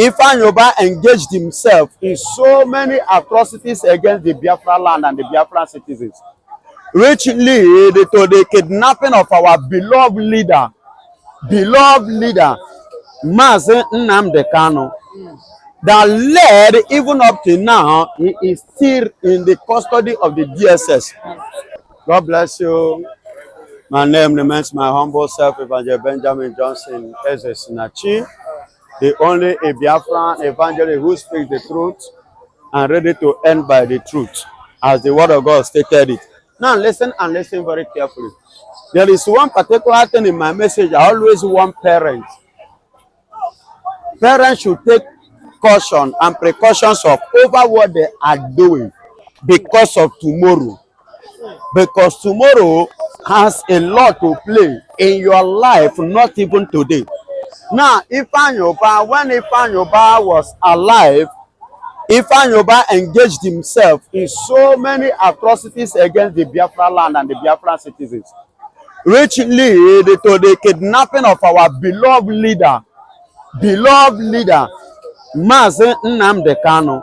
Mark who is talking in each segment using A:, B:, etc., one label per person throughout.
A: Ifeanyiubah engaged himself in so many atrocities against the Biafra land and the Biafra citizens, which lead to the kidnapping of our beloved leader, Mazi Nnamdikanu, that led even up to now, he is still in the custody of the DSS. God bless you. My name remains my humble self, Evangelist Benjamin Johnson Ezesinachi, the only Biafran evangelist who speaks the truth and ready to end by the truth, as the word of God stated it. Now listen and listen very carefully. There is one particular thing in my message I always want parents. Parents should take caution and precautions of over what they are doing because of tomorrow. Because tomorrow has a lot to play in your life, not even today. Now, Ifeanyiubah, when Ifeanyiubah was alive, Ifeanyiubah engaged himself in so many atrocities against the Biafra land and the Biafra citizens, which lead to the kidnapping of our beloved leader, Mazi Nnamdikanu,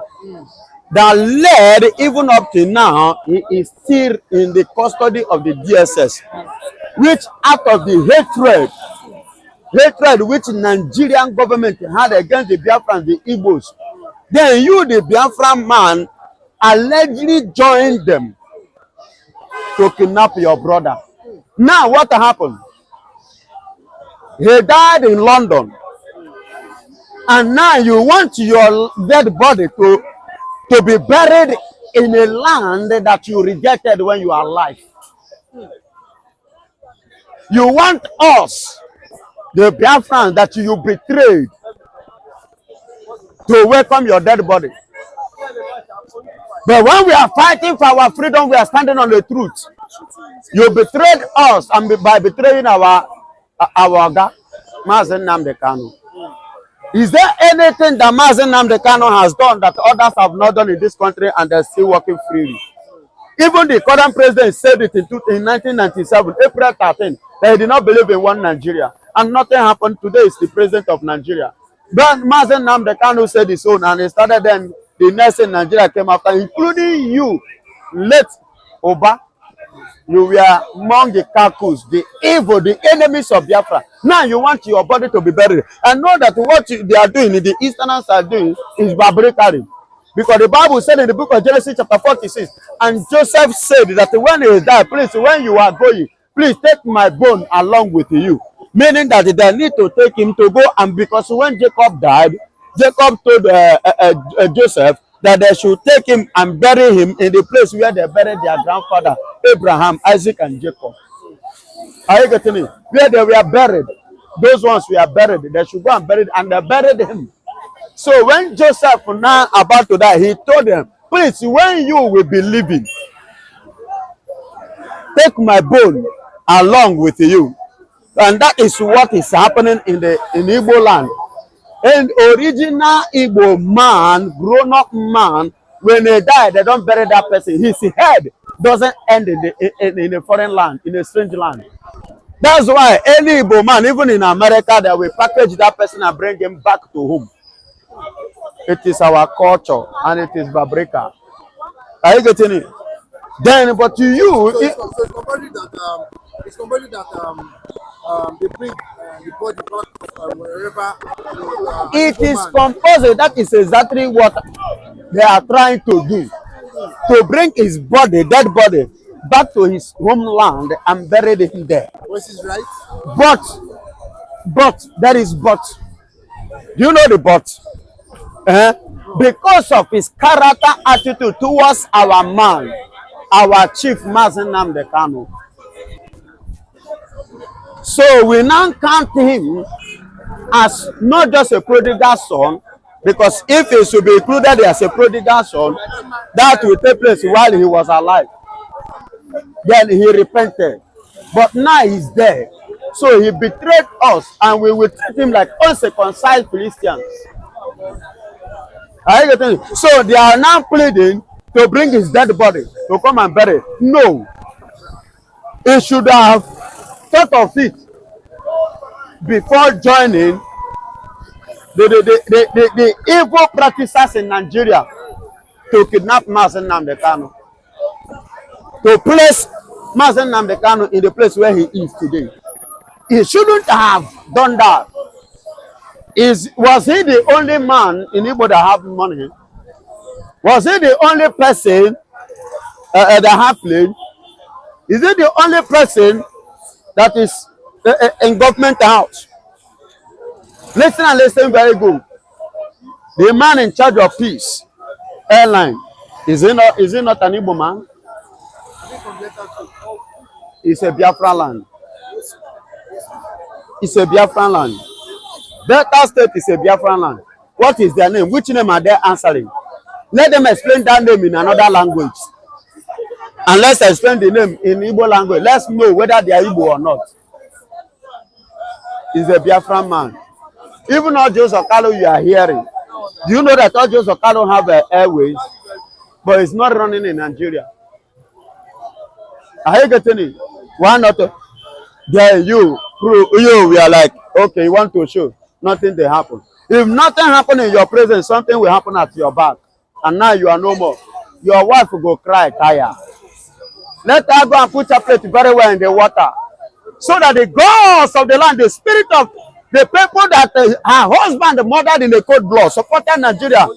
A: that led even up to now, he is still in the custody of the DSS, which out of the hatred which Nigerian government had against the Biafran, the Igbos, then you, the Biafran man, allegedly joined them to kidnap your brother. Now what happened? He died in London, and now you want your dead body to be buried in a land that you rejected when you are alive. You want us, the Biafran that you betrayed, to welcome your dead body. But when we are fighting for our freedom, we are standing on the truth. You betrayed us, and by betraying our God, Mazi Nnamdikanu. Is there anything that Mazi Nnamdikanu has done that others have not done in this country and they're still working freely? Even the current president said it in 1997, April 13, that he did not believe in one Nigeria. And nothing happened. Today is the president of Nigeria. But Mazi Nnamdikanu said his own, and he started then the next in Nigeria came after, including you, late Ubah. You were among the Kakus, the evil, the enemies of Biafra. Now you want your body to be buried. And know that what they are doing, the Easterners are doing, is barbarically. Because the Bible said in the book of Genesis chapter 46, and Joseph said that when he died, please, when you are going, please take my bone along with you. Meaning that they need to take him to go, and because when Jacob died, Jacob told Joseph that they should take him and bury him in the place where they buried their grandfather, Abraham, Isaac, and Jacob. Are you getting me? Where they were buried, those ones were buried, they should go and bury him, and they buried him. So when Joseph now about to die, he told them, please, when you will be living, take my bone along with you. And that is what is happening in Igbo land. And original Igbo man, grown-up man, when they die, they don't bury that person. His head doesn't end in a foreign land, in a strange land. That's why any Igbo man, even in America, they will package that person and bring him back to home. It is our culture, and it is Babrika. Are you getting it? Then, but to you,
B: so it's company that they bring the body back wherever.
A: It is composite. That is exactly what they are trying to do, to bring his body, dead body, back to his homeland and bury him there.
B: Which is right.
A: But there is but. Do you know the but? Because of his character attitude towards our man, our chief Mazi Nnamdikanu. So we now count him as not just a prodigal son, because if he should be included as a prodigal son, that will take place while he was alive. Then he repented. But now he's dead. So he betrayed us, and we will treat him like uncircumcised Philistines. So they are now pleading to bring his dead body to come and bury. No. He should have thought of it before joining the evil practices in Nigeria to kidnap Nnamdi Kanu, to place Nnamdi Kanu in the place where he is today. He shouldn't have done that. Was he the only man in Igbo that have money? Was he the only person that have plane? Is he the only person that is in government house? Listen and listen very good. The man in charge of peace airline, is he not an Igbo man? It's a Biafra land. It's a Biafra land. Delta State is a Biafra land. What is their name? Which name are they answering? Let them explain that name in another language. And let's explain the name in Igbo language. Let's know whether they are Igbo or not. He's a Biafra man. Even all Joseph Kanu you are hearing. Do you know that all Joseph Kanu have airways? But it's not running in Nigeria. Are you getting it? Why not? There you we are like, okay, you want to show. Nothing they happen. If nothing happen in your presence, something will happen at your back. And now you are no more. Your wife will go cry, tired. Let her go and put her plate very well in the water. So that the gods of the land, the spirit of the people that her husband murdered in the cold blood, supported Nigeria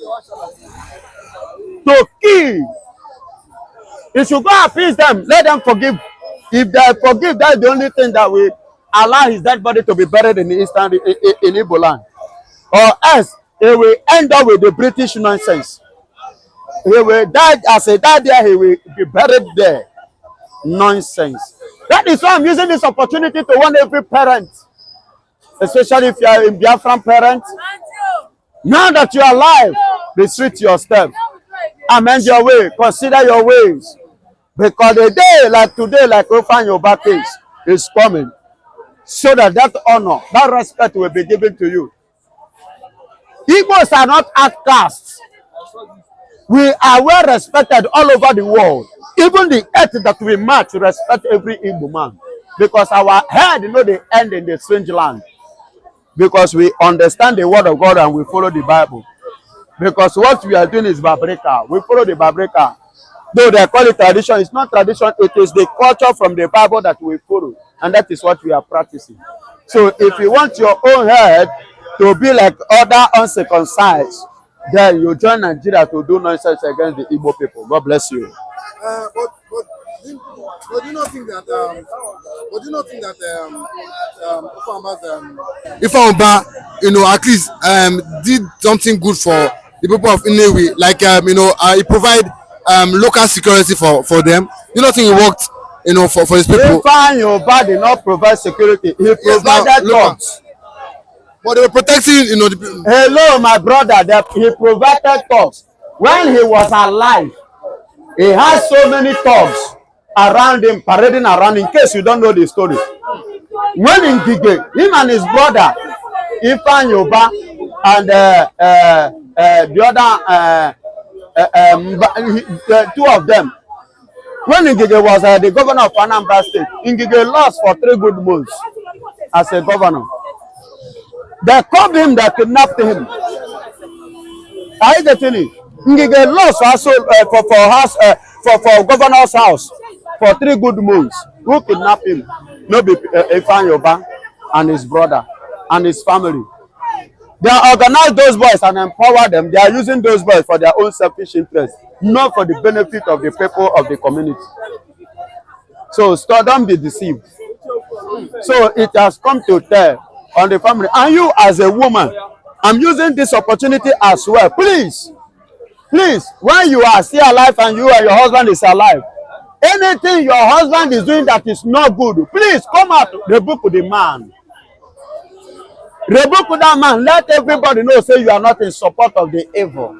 A: to kill. If you go appease them, let them forgive. If they forgive, that's the only thing that will allow his dead body to be buried in the eastern in Igbo land. Or else, he will end up with the British nonsense. He will die as he died there, he will be buried there. Nonsense. That is why I'm using this opportunity to warn every parent, especially if you are a Biafran parent. Now that you are alive, restrict your steps. Amend your way. Consider your ways. Because a day like today, like Ifeanyiubah case, is coming. So that honor, that respect will be given to you. Igbos are not outcasts. We are well respected all over the world. Even the earth that we march respect every Igbo man. Because our head, they end in the strange land. Because we understand the word of God and we follow the Bible. Because what we are doing is Babrika. We follow the Babrika. Though they call it tradition, it's not tradition, it is the culture from the Bible that we follow. And that is what we are practicing. So if you want your own head to be like other uncircumcised, then you join Nigeria to do nonsense against the Igbo people. God bless you.
B: But do you not think that Ifeanyiubah, at least did something good for the people of Nnewi, like he provide local security for them. Do you not think he worked for his people?
A: Ifeanyiubah did not provide security. He provided thugs.
B: But they were protecting the people.
A: Hello, my brother. He provided thugs. When he was alive, he had so many thugs around him, parading around, in case you don't know the story. When in Gige, him and his brother, Ifeanyiubah, and the other, two of them, when Ngige was the governor of Anambra State, Ngige lost for 3 good months as a governor. They called him, they kidnapped him. Are you getting it? Ngige lost also for governor's house for 3 good months. Who kidnapped him? No, be Ifeanyiubah and his brother and his family. They organize those boys and empower them. They are using those boys for their own selfish interest, not for the benefit of the people of the community. So don't be deceived. So it has come to tell on the family. And you as a woman, I'm using this opportunity as well. Please, when you are still alive and you and your husband is alive, anything your husband is doing that is not good, please come out, rebuke the man. Rebuke that man. Let everybody know, say you are not in support of the evil.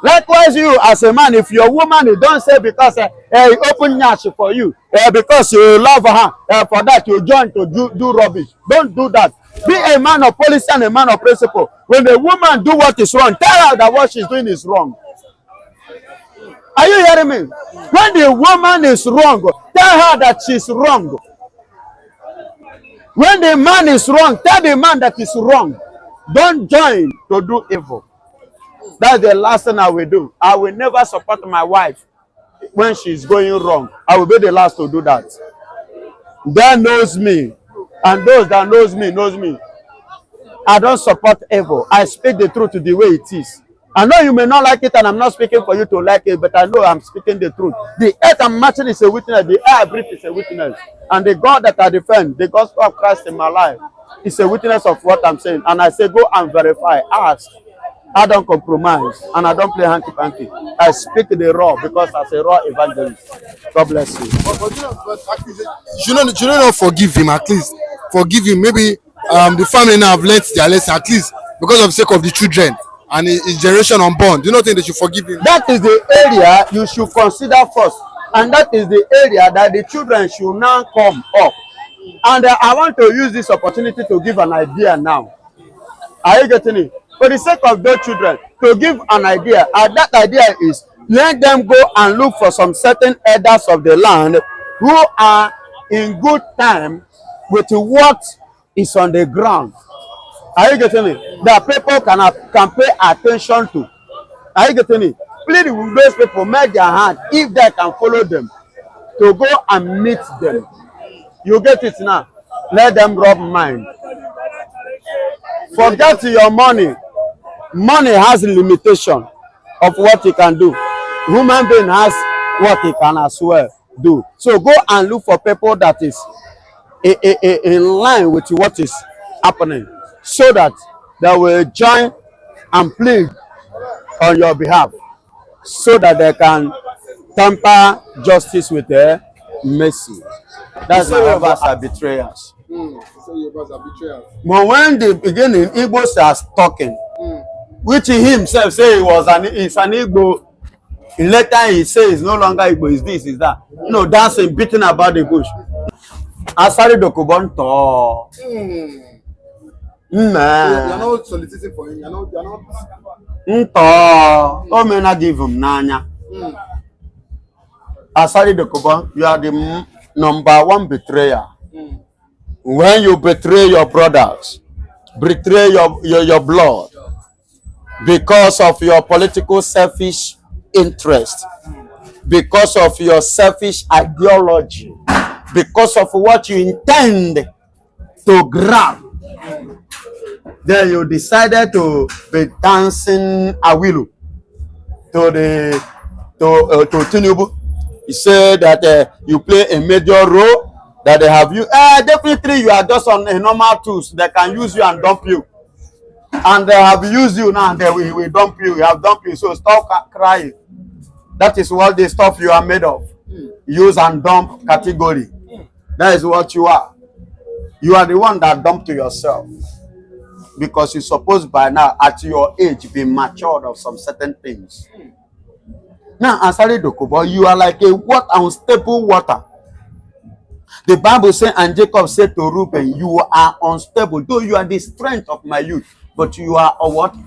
A: Likewise, you as a man, if your woman, you don't say because he open nyash for you, because you love her, for that you join to do rubbish. Don't do that. Be a man of policy and a man of principle. When the woman do what is wrong, tell her that what she's doing is wrong. Are you hearing me? When the woman is wrong, tell her that she's wrong. When the man is wrong, tell the man that is wrong. Don't join to do evil. That's the last thing I will do. I will never support my wife when she's going wrong. I will be the last to do that. God knows me, and those that knows me. I don't support evil. I speak the truth the way it is. I know you may not like it, and I'm not speaking for you to like it, but I know I'm speaking the truth. The earth I'm matching is a witness. The air I breathe is a witness. And the God that I defend, the gospel of Christ in my life, is a witness of what I'm saying. And I say, go and verify. Ask. I don't compromise, and I don't play hanky-panky. I speak the raw because as a raw evangelist. God bless you.
B: You should not forgive him at least. Forgive him. Maybe the family now have learnt their lesson at least because of the sake of the children and his generation unborn. Do you not think they should forgive him?
A: That is the area you should consider first, and that is the area that the children should now come up. And I want to use this opportunity to give an idea now. Are you getting it? For the sake of those children, to give an idea, and that idea is let them go and look for some certain elders of the land who are in good time with what is on the ground. Are you getting it? That people can pay attention to. Are you getting it? Please, with those people, make their hand, if they can follow them, to go and meet them. You get it now? Let them rub mind. Forget your money. Money has a limitation of what you can do. Human being has what he can as well do. So go and look for people that is in line with what is happening, so that they will join and plead on your behalf, so that they can tamper justice with their mercy. That's my Ubahs are betrayals. But when the beginning, Igbos are talking, which he himself say is an Igbo. Later he says no longer Igbo, is this, is that. No, dancing, beating about the bush. Asari Dokubon to.
B: Man. You're not soliciting for him. You're not.
A: Oh, may not give him nanya. Asari Dokubon, you are the number one betrayer. When you betray your brothers, betray your blood, because of your political selfish interest, because of your selfish ideology, because of what you intend to grab, then you decided to be dancing awilu to tinubu. He said that you play a major role, that they have you. Definitely you are just on a normal tools. They can use you and dump you. And they have used you now, and they will dump you. You have dumped you, so stop crying. That is what the stuff you are made of. Use and dump category. That is what you are. You are the one that dumped to yourself. Because you're supposed by now, at your age, be matured of some certain things. Now, Asari Dokubo, you are like a unstable water. The Bible says, and Jacob said to Reuben, you are unstable, though you are the strength of my youth, but you are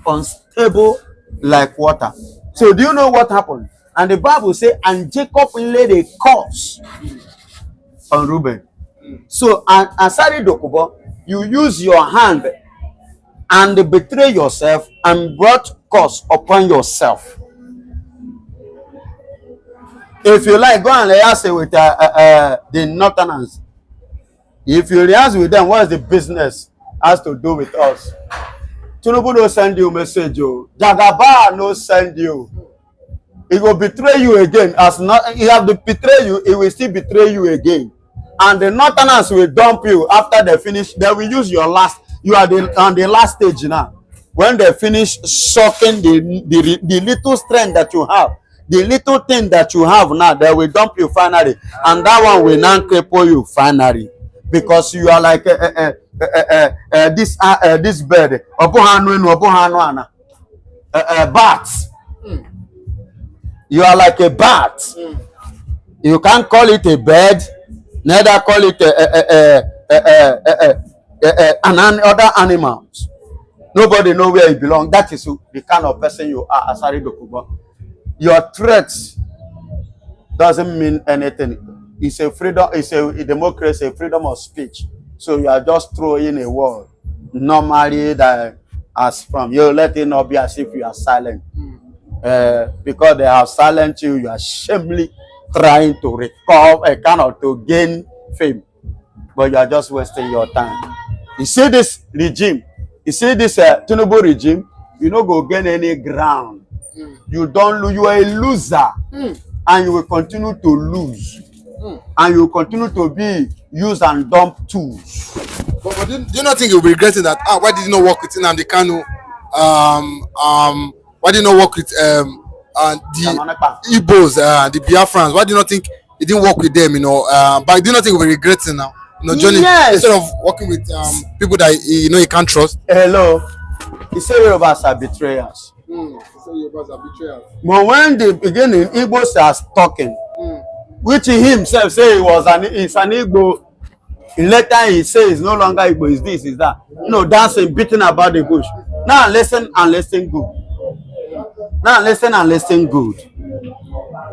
A: unstable like water. So do you know what happened? And the Bible says, and Jacob laid a curse on Reuben. So, and Asari Dokubo, you use your hand and betray yourself and brought curse upon yourself. If you like, go and rehearse with the Northerners. If you rehearse with them, what is the business has to do with us? Tinubu no send you message, you. Jagaba no send you. He will betray you again. As not, he have to betray you, he will still betray you again. And the Northerners will dump you after they finish. They will use your last. You are on the last stage now. When they finish sucking the little strength that you have, the little thing that you have now, they will dump you finally, and that one will now cripple you finally, because you are like this bird, bat. You are like a bat. You can't call it a bird, neither call it other animals. Nobody know where you belong. That is the kind of person you are, Asari Dokubo. Your threats doesn't mean anything. It's a freedom, it's a democracy, a freedom of speech. So you are just throwing a word. Normally that as from you. Let it not be as if you are silent. Because they have silenced you, you are shamefully trying to recover, kind of to gain fame. But you are just wasting your time. You see this regime, you see this Tinubu regime, you don't go gain any ground. You don't lose, you are a loser. And you will continue to lose. And you will continue to be used and dumped tools.
B: But do you not think you'll be regretting that? Why did you not work with Nnamdikanu? Why did you not work with the Igbos, the Biafrans? Why do you not think you didn't work with them? But do you not think you'll be regretting now? Johnny,
A: yes.
B: Instead of working with people that you can't trust.
A: Hello, you say Yorubas are betrayals. But when the beginning, Igbos are talking, which he himself say he was an Igbo. Later he says it's no longer Igbo, is this, is that. Dancing, beating about the bush. Now listen and listen good. Now listen and listen good.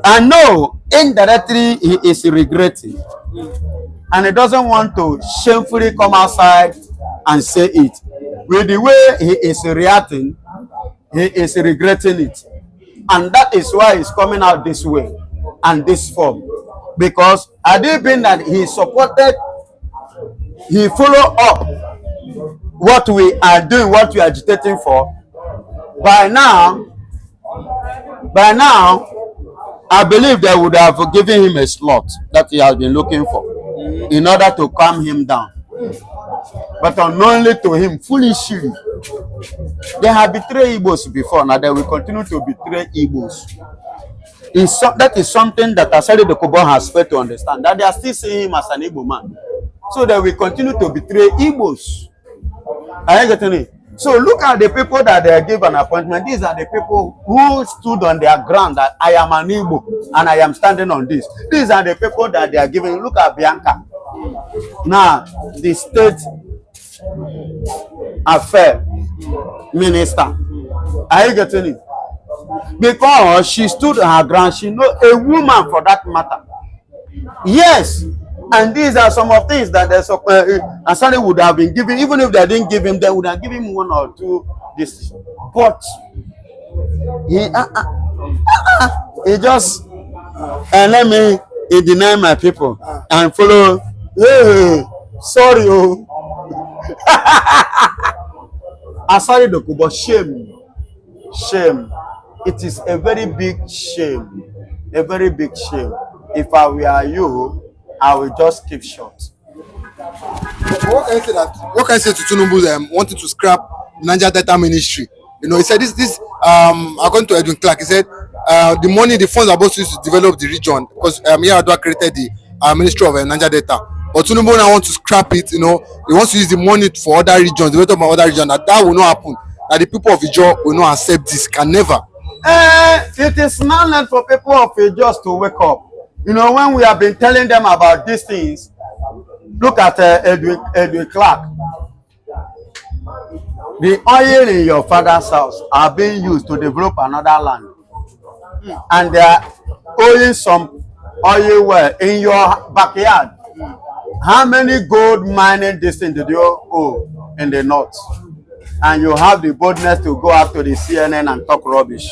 A: I know indirectly he is regretting. And he doesn't want to shamefully come outside and say it. With the way he is reacting, he is regretting it. And that is why he's coming out this way and this form. Because had it been that he supported, he followed up what we are doing, what we are agitating for, by now, I believe they would have given him a slot that he has been looking for in order to calm him down. But unknowingly to him, foolishly, they have betrayed Igbos before. Now they will continue to betray Igbos. That is something that Alledgely has failed to understand. That they are still seeing him as an Igbo man. So they will continue to betray Igbos. Are you getting it? So look at the people that they give an appointment. These are the people who stood on their ground that I am an Igbo and I am standing on this. These are the people that they are giving. Look at Bianca. Now, the state affair minister. Are you getting it? Because she stood on her ground. She knows a woman for that matter. Yes. And these are some of things that Asani would have been given. Even if they didn't give him, they would have given him one or two this. But he just he deny my people and follow. Hey, sorry, oh. Asani Dokubo, shame. It is a very big shame. A very big shame. If I were you, I will just keep short.
B: What can I say to Tinubu wanting to scrap Niger Delta Ministry? He said this according to Edwin Clark, he said the funds are supposed to use to develop the region because Yar'Adua created the Ministry of Niger Delta. But Tinubu now wants to scrap it. He wants to use the money for other regions, develop other regions. That will not happen. That the people of Ijo will not accept this. Can never.
A: It is not meant for people of Ijo to wake up. When we have been telling them about these things, look at Edwin Clark. The oil in your father's house are being used to develop another land. And they are owing some oil well in your backyard. How many gold mining districts did you owe in the north? And you have the boldness to go out to the CNN and talk rubbish.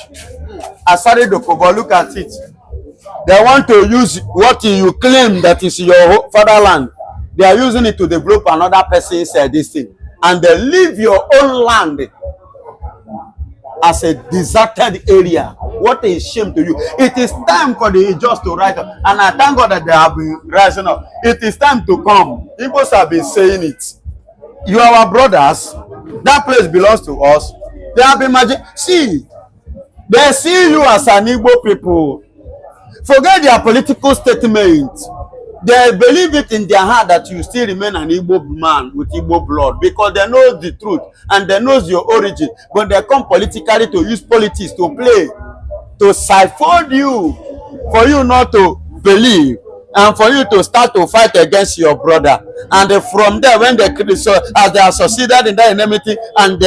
A: Asari Dokubo, look at it. They want to use what you claim that is your fatherland. They are using it to develop another person's this thing. And they leave your own land as a deserted area. What a shame to you. It is time for the Igbos to rise up. And I thank God that they have been rising up. It is time to come. Igbos have been saying it. You are our brothers. That place belongs to us. They have been see, they see you as an Igbo people. Forget their political statement. They believe it in their heart that you still remain an Igbo man with Igbo blood because they know the truth and they know your origin. But they come politically to use politics to play, to siphon you, for you not to believe and for you to start to fight against your brother. And from there, when they as they are succeeded in that enmity and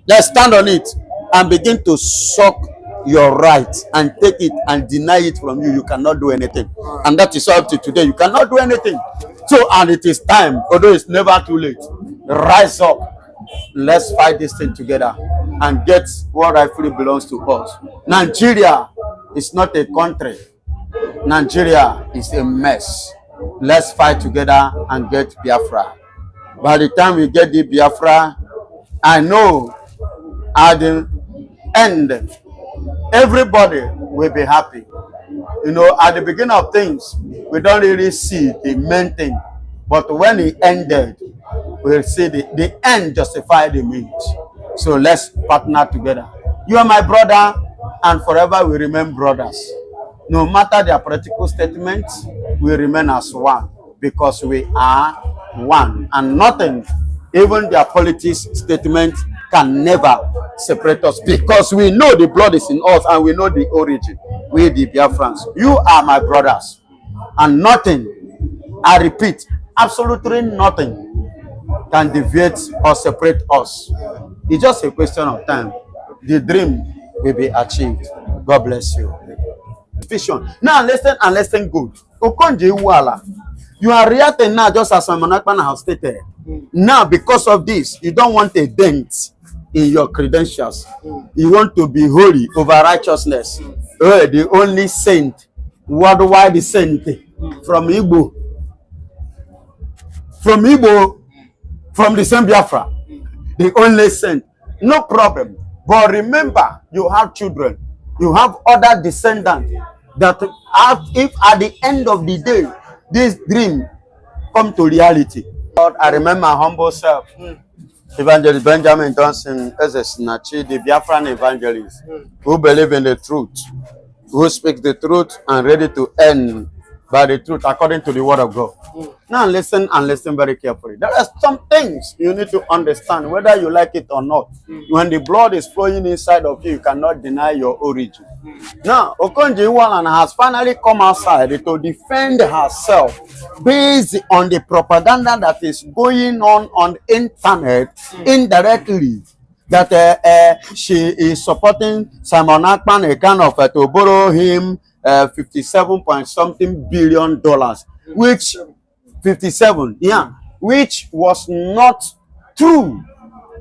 A: they stand on it and begin to suck your right and take it and deny it from you, you cannot do anything. And that is up to today. You cannot do anything. So, and it is time, although it's never too late. Rise up Let's fight this thing together and get what rightfully belongs to us. Nigeria is not a country. Nigeria is a mess. Let's fight together and get Biafra. By the time we get the Biafra, I know at the end, everybody will be happy. You know, at the beginning of things, we don't really see the main thing. But when it ended, we'll see the end justify the means. So let's partner together. You are my brother, and forever we remain brothers. No matter their political statements, we remain as one because we are one. And nothing, even their politics statement, can never separate us because we know the blood is in us and we know the origin. We the Biafrans. You are my brothers. And nothing, I repeat, absolutely nothing can deviate or separate us. It's just a question of time. The dream will be achieved. God bless you. Vision. Now listen and listen good. Okonje Iweala, you are reacting now just as Simon Akpan has stated. Now because of this, you don't want a dent in your credentials. You want to be holy over righteousness. The only saint, worldwide saint from Igbo. From Igbo, from the same Biafra. The only saint. No problem. But remember, you have children. You have other descendants that if at the end of the day, this dream come to reality. I remember my humble self. Evangelist Benjamin Johnson as a Snachi, the Biafran evangelist, who believe in the truth, who speak the truth and ready to end by the truth according to the word of God. Now listen and listen very carefully. There are some things you need to understand, whether you like it or not. When the blood is flowing inside of you, you cannot deny your origin. Now, Okonje Iweala has finally come outside to defend herself based on the propaganda that is going on the internet indirectly. That she is supporting Simon Akpan, a kind of to borrow him 57 point something billion dollars, which 57, yeah, which was not true.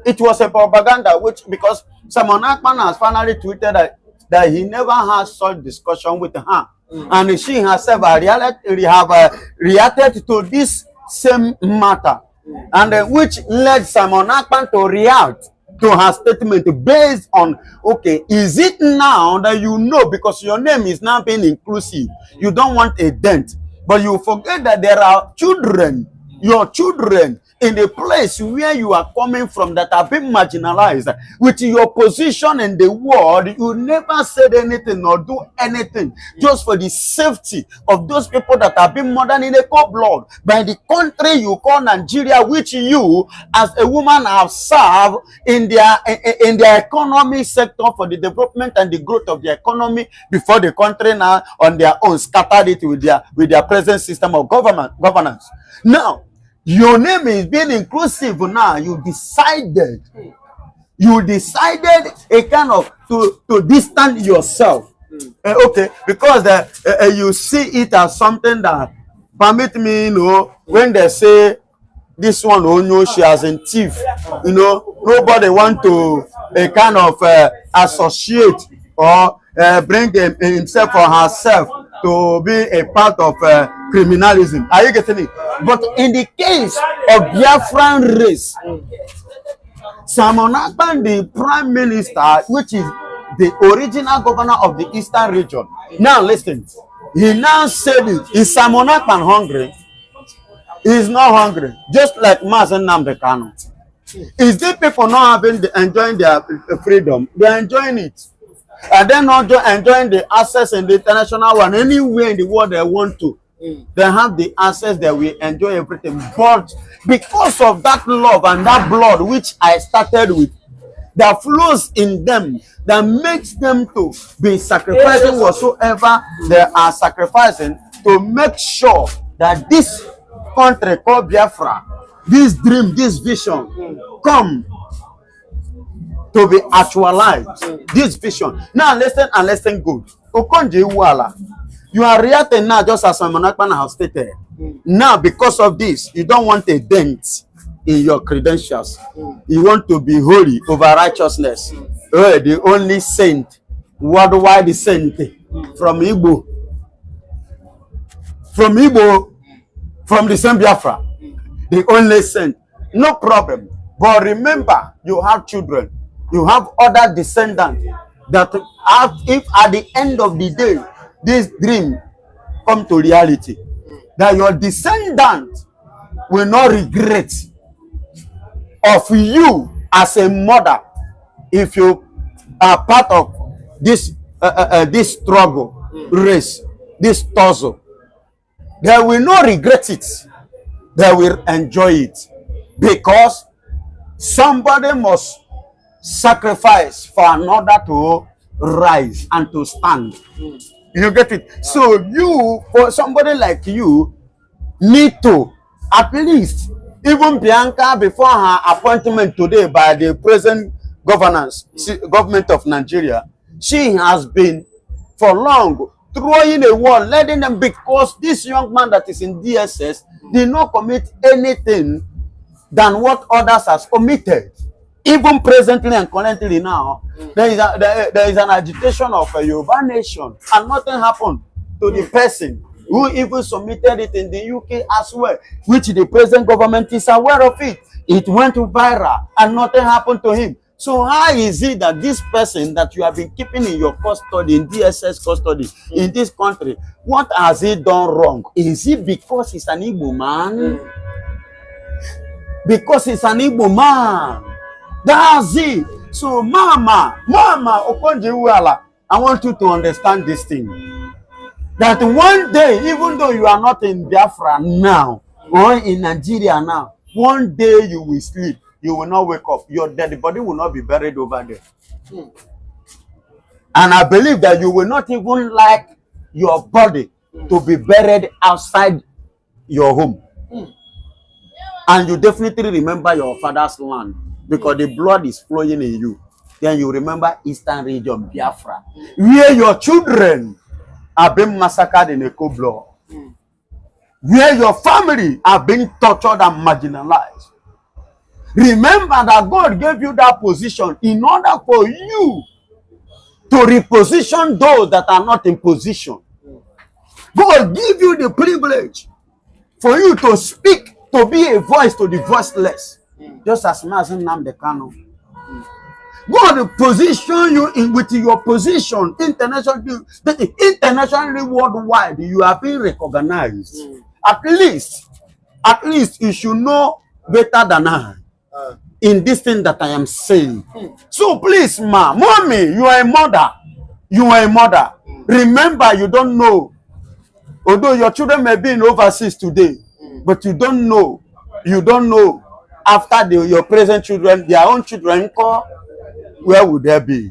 A: It was a propaganda, which because Simon Akpan has finally tweeted that he never had such discussion with her, and she herself reacted to this same matter, and which led Simon Akpan to react to her statement based on, okay, is it now that you know, because your name is now being inclusive, you don't want a dent, but you forget that there are children, your children, in the place where you are coming from that have been marginalized. With your position in the world, you never said anything or do anything just for the safety of those people that have been murdered in a cold blood by the country you call Nigeria, which you as a woman have served in their economic sector for the development and the growth of the economy before the country now on their own scattered it with their present system of governance. Now your name is being inclusive. Now you decided a kind of to distance yourself, okay, because you see it as something that, permit me, you know, when they say this one, oh no, she has a thief, you know, nobody want to a kind of associate or bring himself or herself to be a part of criminalism. Are you getting it? But in the case of Biafran race, Simon Akpan, the prime minister, which is the original governor of the eastern region. Now listen, he now said it. Is Simon Akpan hungry? He is not hungry. Just like nnamdikanu. Is these people not enjoying their freedom? They are enjoying it. And they're not enjoying the access in the international one. Anywhere in the world they want to. They have the access that we enjoy everything. But because of that love and that blood which I started with, that flows in them, that makes them to be sacrificing whatsoever they are sacrificing to make sure that this country called Biafra, this dream, this vision, come to be actualized. This vision. Now listen and listen good. Okonje Iweala, you are reacting now just as Simon Akpan has stated. Now because of this, you don't want a dent in your credentials. You want to be holy over righteousness. Oh, the only saint, worldwide saint from Igbo. From Igbo, from the same Biafra. The only saint. No problem. But remember, you have children. You have other descendants that if at the end of the day, this dream come to reality, that your descendants will not regret of you as a mother if you are part of this this struggle, race, this tussle. They will not regret it. They will enjoy it, because somebody must sacrifice for another to rise and to stand. You get it? So you, for somebody like you, need to at least, even Bianca, before her appointment today by the present government of Nigeria, she has been for long throwing a wall, letting them, because this young man that is in DSS did not commit anything than what others has committed. Even presently and currently now, there is an agitation of a Yoruba nation, and nothing happened to the person who even submitted it in the UK as well, which the present government is aware of it. It went viral and nothing happened to him. So how is it that this person that you have been keeping in your custody, in DSS custody, in this country, what has he done wrong? Is it because he's an Igbo man? Because he's an Igbo man. That's it. So Mama, I want you to understand this thing. That one day, even though you are not in Biafra now, or in Nigeria now, one day you will sleep. You will not wake up. Your dead body will not be buried over there. And I believe that you will not even like your body to be buried outside your home. And you definitely remember your father's land, because the blood is flowing in you. Then you remember Eastern region, Biafra, where your children are being massacred in a cold blood, where your family are being tortured and marginalized. Remember that God gave you that position in order for you to reposition those that are not in position. God give you the privilege for you to speak, to be a voice to the voiceless, just as nnamdikanu. God position you in with your position internationally, worldwide. You are being recognized. At least you should know better than I in this thing that I am saying. So please, mommy, you are a mother. You are a mother. Remember, you don't know. Although your children may be in overseas today, but you don't know. You don't know after your present children, their own children, where would they be?